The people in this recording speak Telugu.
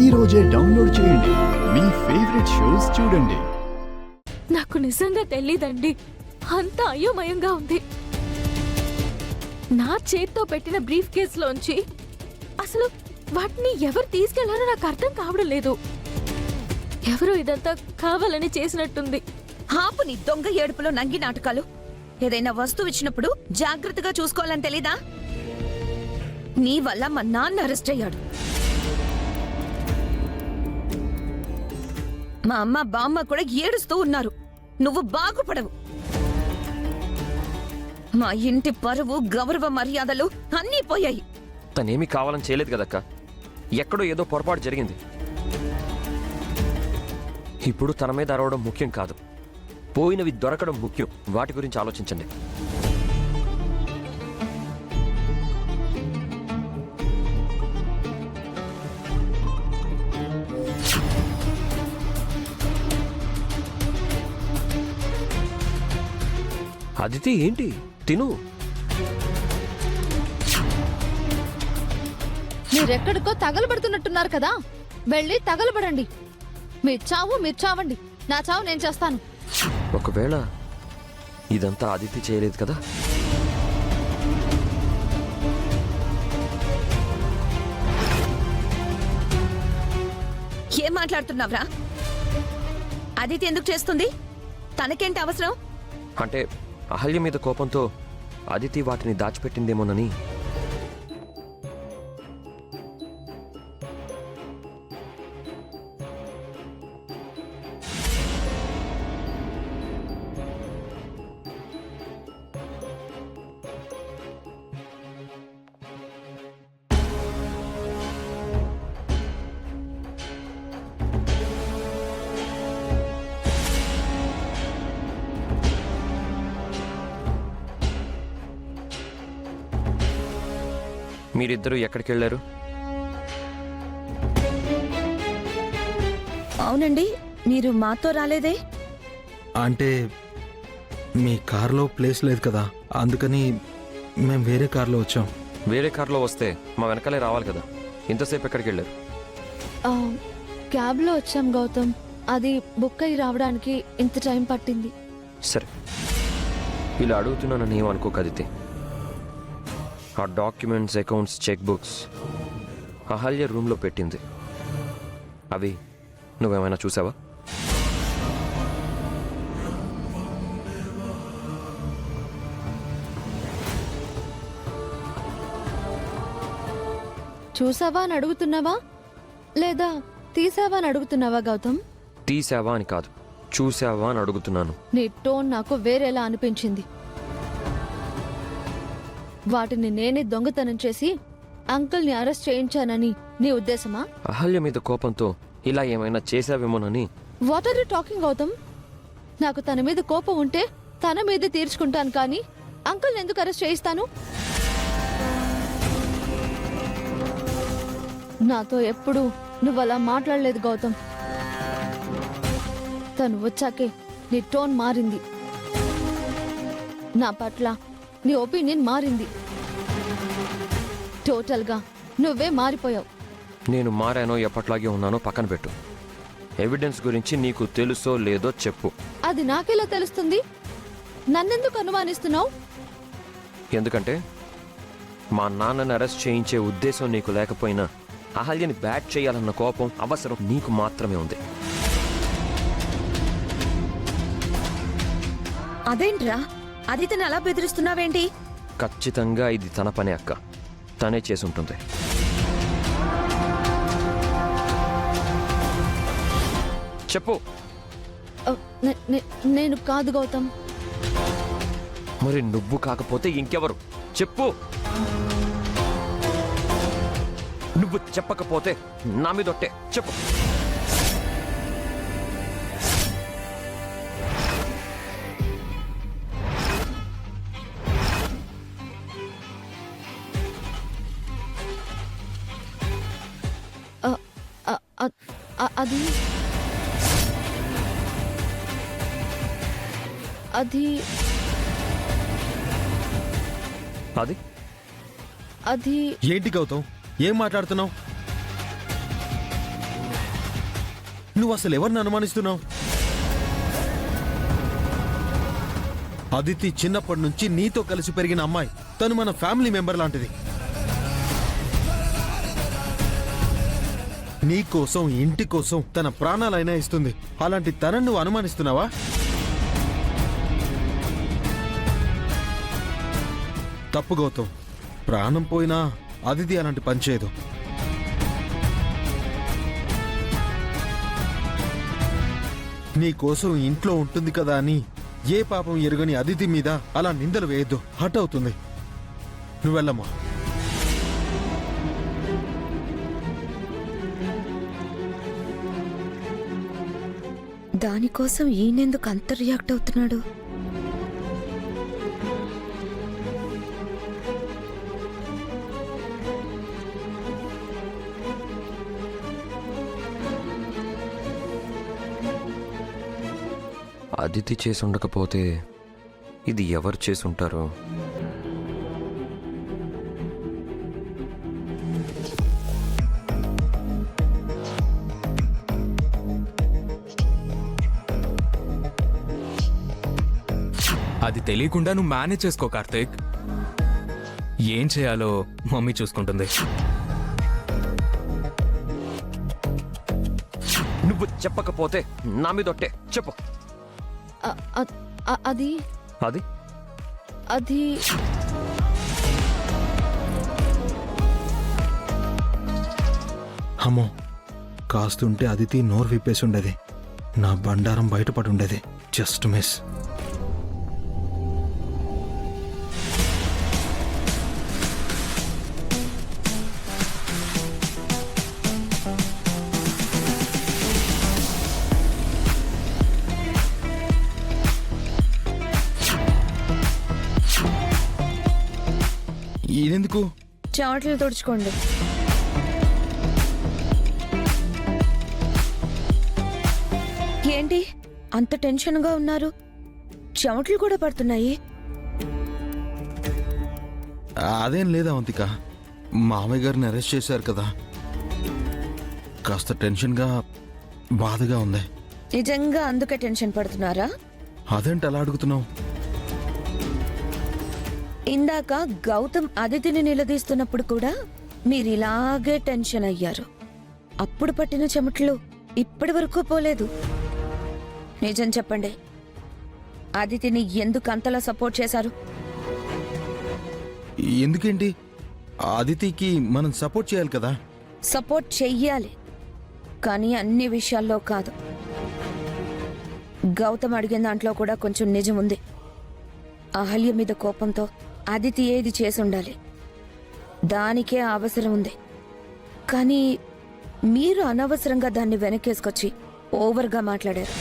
ఈ రోజే డౌన్లోడ్ చేయండి. మీ ఫేవరెట్ షోస్ చూడండి. నాకు నిజంగా తెలీదండి. అంతా అయోమయంగా ఉంది. నా చేత్తో పెట్టిన బ్రీఫ్ కేసులోంచి అసలు వాటిని ఎవరు తీసుకెళ్లారో నాకు అర్థం కావడం లేదు. ఎవరో ఇదంతా కావాలని చేసినట్టుంది. ఆపు నీ దొంగ ఏడుపులో నంగి నాటకాలు. ఏదైనా వస్తువు ఇచ్చినప్పుడు జాగ్రత్తగా చూసుకోవాలని తెలీదా? నీ వల్ల మా నాన్న అరెస్ట్ అయ్యాడు. మా అమ్మ బామ్మ కూడా ఏడుస్తూ ఉన్నారు. నువ్వు బాగుపడవు. మా ఇంటి పరువు, గౌరవ మర్యాదలు అన్నీ పోయాయి. తనేమీ కావాలని చేయలేదు కదక్క. ఎక్కడో ఏదో పొరపాటు జరిగింది. ఇప్పుడు తన మీద అరవడం ముఖ్యం కాదు, పోయినవి దొరకడం ముఖ్యం. వాటి గురించి ఆలోచించండి. అదితి ఏంటి తిను. మీరెక్కడికో తగలబడుతున్నట్టున్నారు కదా, వెళ్ళి తగలబడండి. మీ చావు మీరు చావండి, నా చావు నేను చేస్తాను. ఒకవేళ ఇదంతా అదితి చేయలేదు కదా? ఏం మాట్లాడుతున్నావురా? అదితి ఎందుకు చేస్తుంది? తనకేంటి అవసరం? అంటే అహల్య మీద కోపంతో అదితి వాటిని దాచిపెట్టిందేమోనని. మీరిద్దరూ ఎక్కడికి వెళ్ళారు? అవునండి, మీరు మాతో రాలేదే? అంటే మీ కార్లో ప్లేస్ లేదు కదా, అందుకని మేము వేరే కార్లో వచ్చాం. వేరే కార్లో వస్తే మా వెనకాలే రావాలి కదా. ఇంతసేపు ఎక్కడికి వెళ్ళారు? క్యాబ్లో వచ్చాం గౌతమ్. అది బుక్ అయి రావడానికి ఇంత టైం పట్టింది. సరే, ఇలా అడుగుతున్నానని ఏమనుకోకదితే. ఆ documents, accounts, cheque books Ahalya రూమ్లో పెట్టింది. అవి నువ్వేమైనా చూసావా? చూసావా అని అడుగుతున్నావా లేదా తీసావా అని అడుగుతున్నావా గౌతమ్? తీసావా అని కాదు, చూసావా అని అడుగుతున్నాను. నీ టోన్ నాకు వేరేలా అనిపించింది. వాటిని నేనే దొంగతనం చేసి అంకుల్ని అరెస్ట్ చేయించానని నీ ఉద్దేశమా? అహల్య మీద కోపంతో ఇలా ఏమైనా చేశావేమోనని. What are you talking Gautam? నాకు తన మీద కోపం ఉంటే తన మీదే తీర్చుకుంటాను, కానీ అంకుల్ని ఎందుకు అరెస్ట్ చేయిస్తాను? నాతో ఎప్పుడు నువ్వు అలా మాట్లాడలేదు గౌతమ్. తను వచ్చాకే నీ టోన్ మారింది. నా పట్ల నీ ఒపీనియన్ మారింది. టోటల్గా నువ్వే మారిపోయావు. నేను మారానో ఎప్పట్లాగే ఉన్నానో పక్కన పెట్టు. ఎవిడెన్స్ గురించి నీకు తెలుసో లేదో చెప్పు. అది నాకెలా తెలుస్తుంది? నన్నెందుకు అనుమానిస్తున్నావు? ఎందుకంటే మా నాన్నని అరెస్ట్ చేయించే ఉద్దేశం నీకు లేకపోయినా అహల్యని బ్యాట్ చేయాలన్న కోపం, అవసరం నీకు మాత్రమే ఉంది. అదేంట్రా, అదితిని అలా బెదిరిస్తున్నావేంటి? ఖచ్చితంగా ఇది తన పనే అక్క. తనే చేసుంటుంది. చెప్పు. నేను కాదు గౌతమ్. మరి నువ్వు కాకపోతే ఇంకెవరు? చెప్పు. నువ్వు చెప్పకపోతే నా మీదొట్టే. చెప్పు. అది అది అది అది ఏంటి గౌతమ్, ఏం మాట్లాడుతున్నావు? నువ్వు అసలు ఎవరిని అనుమానిస్తున్నావు? అదితి చిన్నప్పటి నుంచి నీతో కలిసి పెరిగిన అమ్మాయి. తను మన ఫ్యామిలీ మెంబర్ లాంటిది. నీ కోసం, ఇంటి కోసం తన ప్రాణాలైనా ఇస్తుంది. అలాంటి తనను నువ్వు అనుమానిస్తున్నావా? తప్పు గౌతమ్. ప్రాణం పోయినా అదితి అలాంటి పని చేయదు. నీ కోసం ఇంట్లో ఉంటుంది కదా అని ఏ పాపం ఎరుగని అదితి మీద అలా నిందలు వేయొద్దు. హట్ అవుతుంది. నువ్వెళ్ళమ్మా. దానికోసం ఈయనెందుకు అంత రియాక్ట్ అవుతున్నాడు? అదితి చేసి ఉండకపోతే ఇది ఎవరు చేసి ఉంటారో? అది తెలియకుండా నువ్వు మేనేజ్ చేసుకో కార్తీక్. ఏం చేయాలో మమ్మీ చూసుకుంటుంది. నువ్వు చెప్పకపోతే నా మీదొట్టే. చెప్పు. అది అది అది అమ్మో, కాస్తుంటే అదితి నోరు విప్పేసి ఉండేది. నా బండారం బయటపడి ఉండేది. Just miss. ఇదెందుకు? చెమటలు తుడుచుకోండి. ఏంటి అంత టెన్షన్గా ఉన్నారు? చెమటలు కూడా పడుతున్నాయి. అదేం లేదా అవంతిక. మామయ్య గారిని అరెస్ట్ చేశారు కదా, కాస్త టెన్షన్గా బాధగా ఉంది. నిజంగా అందుకే టెన్షన్ పడుతున్నారా? అదేంటి అలా అడుగుతున్నావు? ఇందాక గౌతమ్ అదితిని నిలదీస్తున్నప్పుడు కూడా మీరు ఇలాగే టెన్షన్ అయ్యారు. అప్పుడు పట్టిన చెమటలు ఇప్పటి వరకు పోలేదు. నిజం చెప్పండి, అదితిని ఎందుకు అంతలా సపోర్ట్ చేశారు? ఎందుకేంటి? అదితికి మనం సపోర్ట్ చేయాలి కదా. సపోర్ట్ చెయ్యాలి, కానీ అన్ని విషయాల్లో కాదు. గౌతమ్ అడిగిన దాంట్లో కూడా కొంచెం నిజం ఉంది. అహల్య మీద కోపంతో అదితి ఏది చేసి ఉండాలి, దానికే అవసరం ఉంది. కానీ మీరు అనవసరంగా దాన్ని వెనకేసుకొచ్చి ఓవర్గా మాట్లాడారు.